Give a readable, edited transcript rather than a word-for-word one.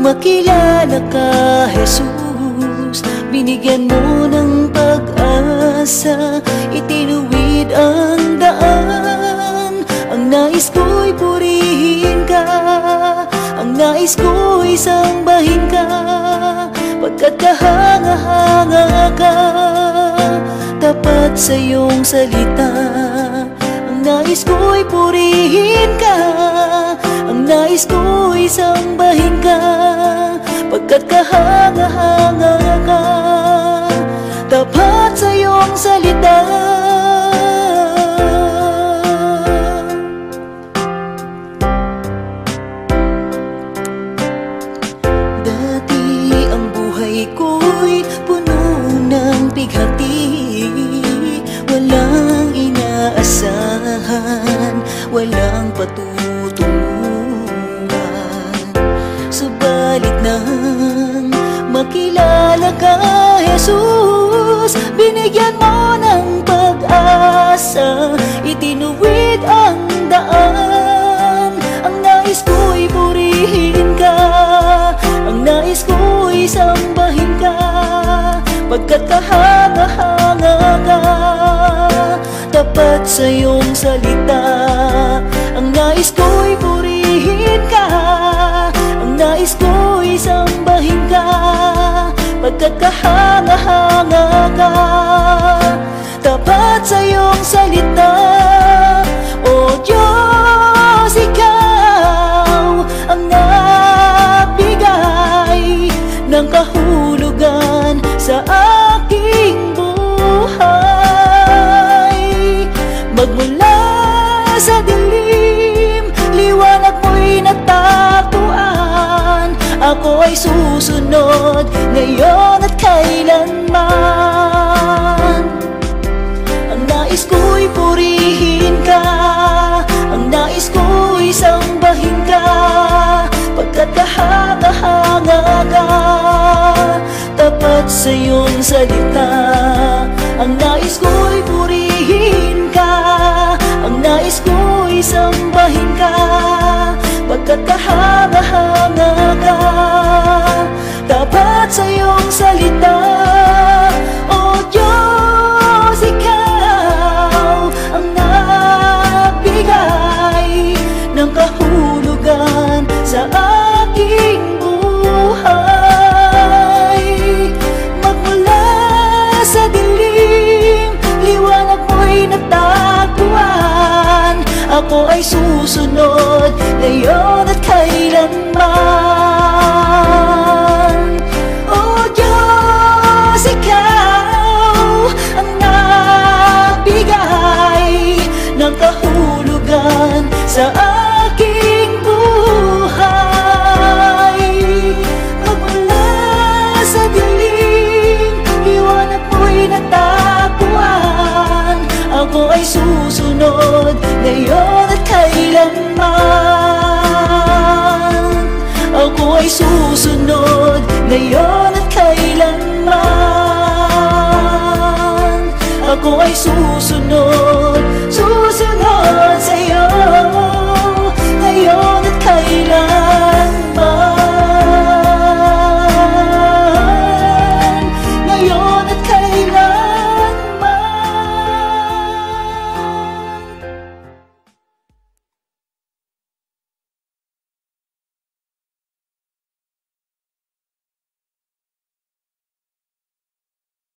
makilala ka, Jesus. Binigyan mo ng pag-asa, itinuwid ang daan. Ang nais ko'y purihin ka, ang nais ko'y sambahin ka, pagkat kahanga-hanga ka, tapat sa iyong salita. Ang nais ko'y purihin ka, ang nais ko'y sambahin ka, pagkat kahanga-hanga ka, tapat sa iyong salita. Dati ang buhay ko'y puno ng pighati, walang inaasahan, walang patutunguhan. Subalit nang makilala ka, Jesus, binigyan mo ng pag-asa, itinuwid ang daan. Ang nais ko'y purihin ka, ang nais ko'y sambahin ka, pagkat kahanga-hanga ka, tapat sa iyong salita. Ang nais ko'y purihin ka, ang nais ko'y sambahin ka, pagkat kahanga-hanga ka, tapat sa iyong salita. O Diyos, ikaw ang nagbigay ng kahulugan sa aking buhay. Magmula sa dilim, liwanag mo'y natagpuan. Ako ay susunod ngayon at kailanman. Ang nais ko'y purihin ka, ang nais ko'y sambahin ka, pagkat kahanga-hanga ka, tapat sa iyong salita. Ang nais ko'y purihin ka, ang nais ko'y sambahin ka, pagkat kahanga-hanga ka, tapat sa iyong salita. O Diyos, ikaw ang nagbigay ng kahulugan sa aking buhay. Magmula sa dilim, liwanag mo'y natagpuan. Ako ay susunod ngayon at kailanman. O Diyos, ikaw ang nagbigay ng kahulugan sa aking buhay. Magmula sa dilim, liwanag mo'y natagpuan. Ako ay susunod ngayon at kailanman. Ako ay susunod ngayon at kailanman. Ako ay susunod, susunod sa iyo.